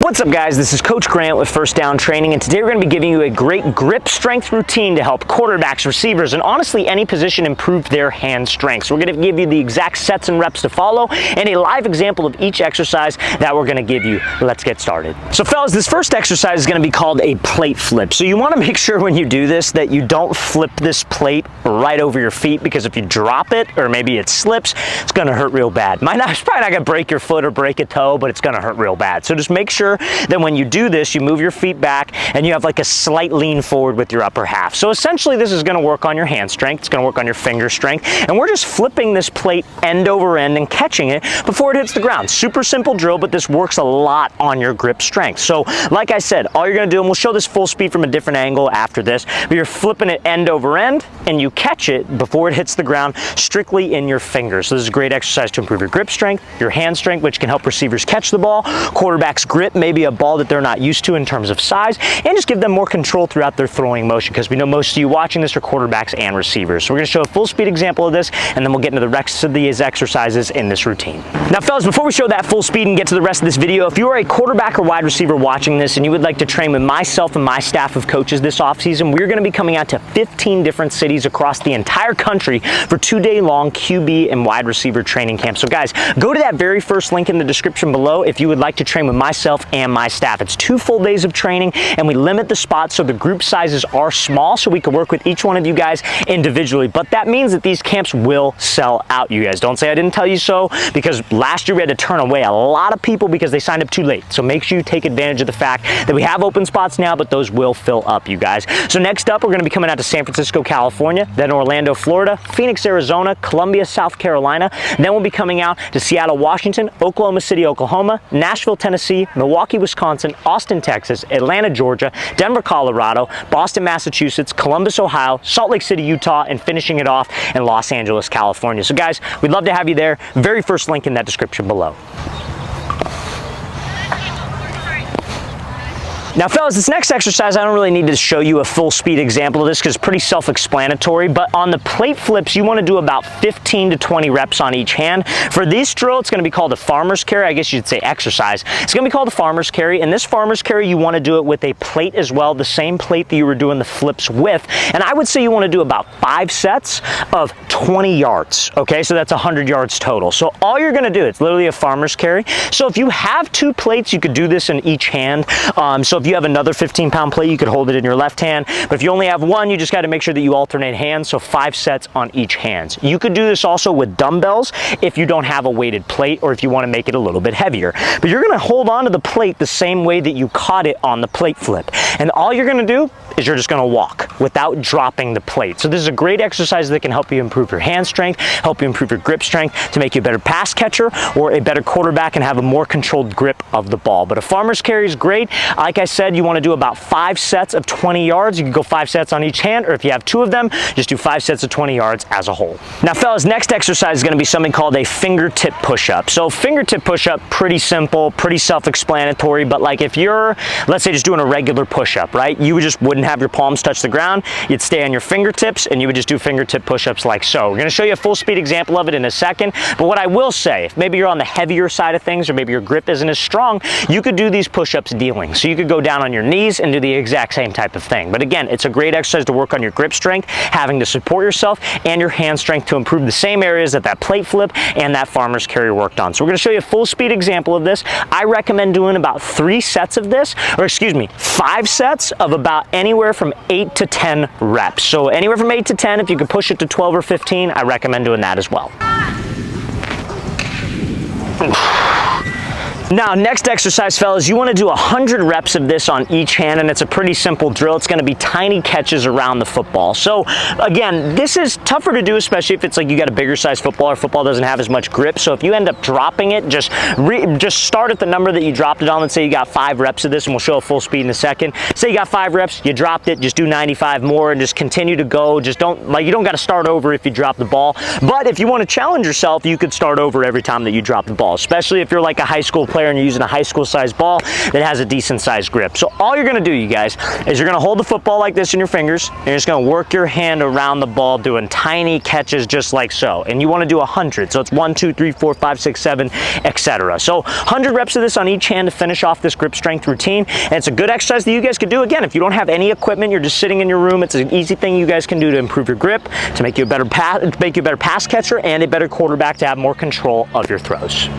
What's up guys, this is Coach Grant with First Down Training, and today we're going to be giving you a great grip strength routine to help quarterbacks, receivers, and honestly any position improve their hand strength. So we're going to give you the exact sets and reps to follow and a live example of each exercise that we're going to give you. Let's get started. So fellas, this first exercise is going to be called a plate flip. So you want to make sure when you do this that you don't flip this plate right over your feet, because if you drop it or maybe it slips, it's going to hurt real bad. It's probably not going to break your foot or break a toe, but it's going to hurt real bad. So just make sure that when you do this, you move your feet back and you have like a slight lean forward with your upper half. So essentially this is going to work on your hand strength, it's going to work on your finger strength, and we're just flipping this plate end over end and catching it before it hits the ground. Super simple drill, but this works a lot on your grip strength. So like I said, all you're going to do, and we'll show this full speed from a different angle after this, but you're flipping it end over end and you catch it before it hits the ground strictly in your fingers. So this is a great exercise to improve your grip strength, your hand strength, which can help receivers catch the ball, quarterbacks grip maybe a ball that they're not used to in terms of size, and just give them more control throughout their throwing motion, because we know most of you watching this are quarterbacks and receivers. So we're going to show a full speed example of this, and then we'll get into the rest of these exercises in this routine. Now fellas, before we show that full speed and get to the rest of this video, if you are a quarterback or wide receiver watching this and you would like to train with myself and my staff of coaches this offseason, we're going to be coming out to 15 different cities across the entire country for 2-day long QB and wide receiver training camps. So guys, go to that very first link in the description below if you would like to train with myself and my staff. It's 2 full days of training, and we limit the spots so the group sizes are small so we can work with each one of you guys individually. But that means that these camps will sell out, you guys. Don't say I didn't tell you so, because last year we had to turn away a lot of people because they signed up too late. So make sure you take advantage of the fact that we have open spots now, but those will fill up, you guys. So next up, we're going to be coming out to San Francisco, California, then Orlando, Florida, Phoenix, Arizona, Columbia, South Carolina. Then we'll be coming out to Seattle, Washington, Oklahoma City, Oklahoma, Nashville, Tennessee, Milwaukee, Wisconsin, Austin, Texas, Atlanta, Georgia, Denver, Colorado, Boston, Massachusetts, Columbus, Ohio, Salt Lake City, Utah, and finishing it off in Los Angeles, California. So guys, we'd love to have you there. Very first link in that description below. Now fellas, this next exercise, I don't really need to show you a full speed example of this because it's pretty self-explanatory, but on the plate flips, you want to do about 15 to 20 reps on each hand. For this drill, it's going to be called a farmer's carry. I guess you'd say exercise. It's going to be called a farmer's carry, and this farmer's carry, you want to do it with a plate as well, the same plate that you were doing the flips with, and I would say you want to do about 5 sets of 20 yards, okay? So that's 100 yards total. So all you're going to do, it's literally a farmer's carry. So if you have 2 plates, you could do this in each hand. So if you have another 15-pound plate, you could hold it in your left hand, but if you only have one, you just got to make sure that you alternate hands, so 5 sets on each hand. You could do this also with dumbbells if you don't have a weighted plate, or if you want to make it a little bit heavier, but you're going to hold on to the plate the same way that you caught it on the plate flip, and all you're going to do is you're just going to walk without dropping the plate. So this is a great exercise that can help you improve your hand strength, help you improve your grip strength, to make you a better pass catcher or a better quarterback and have a more controlled grip of the ball. But a farmer's carry is great. Like I said, you want to do about 5 sets of 20 yards. You can go 5 sets on each hand, or if you have 2 of them, just do 5 sets of 20 yards as a whole. Now fellas, next exercise is going to be something called a fingertip push-up. So fingertip push-up, pretty simple, pretty self-explanatory, but like if you're, let's say, just doing a regular push-up, right? You just wouldn't have your palms touch the ground. You'd stay on your fingertips and you would just do fingertip push-ups like so. We're going to show you a full speed example of it in a second, but what I will say, if maybe you're on the heavier side of things or maybe your grip isn't as strong, you could do these push-ups dealing. So you could go down on your knees and do the exact same type of thing. But again, it's a great exercise to work on your grip strength, having to support yourself, and your hand strength to improve the same areas that that plate flip and that farmer's carry worked on. So we're going to show you a full speed example of this. I recommend doing about 3 sets of this, or excuse me, 5 sets of about anywhere from 8 to 10 reps. So anywhere from 8 to 10, if you could push it to 12 or 15, I recommend doing that as well. Now, next exercise, fellas, you want to do 100 reps of this on each hand, and it's a pretty simple drill. It's going to be tiny catches around the football. So, again, this is tougher to do, especially if it's like you got a bigger size football or football doesn't have as much grip. So if you end up dropping it, just start at the number that you dropped it on. Let's say you got 5 reps of this, and we'll show a full speed in a second. Say you got 5 reps, you dropped it, just do 95 more and just continue to go. Just don't, like, you don't got to start over if you drop the ball. But if you want to challenge yourself, you could start over every time that you drop the ball, especially if you're like a high school player player and you're using a high school sized ball that has a decent sized grip. So all you're gonna do, you guys, is you're gonna hold the football like this in your fingers, and you're just gonna work your hand around the ball doing tiny catches just like so. And you wanna do 100. So it's 1, 2, 3, 4, 5, 6, 7, etc. So 100 reps of this on each hand to finish off this grip strength routine. And it's a good exercise that you guys could do. Again, if you don't have any equipment, you're just sitting in your room, it's an easy thing you guys can do to improve your grip, to make you a better pass catcher and a better quarterback, to have more control of your throws.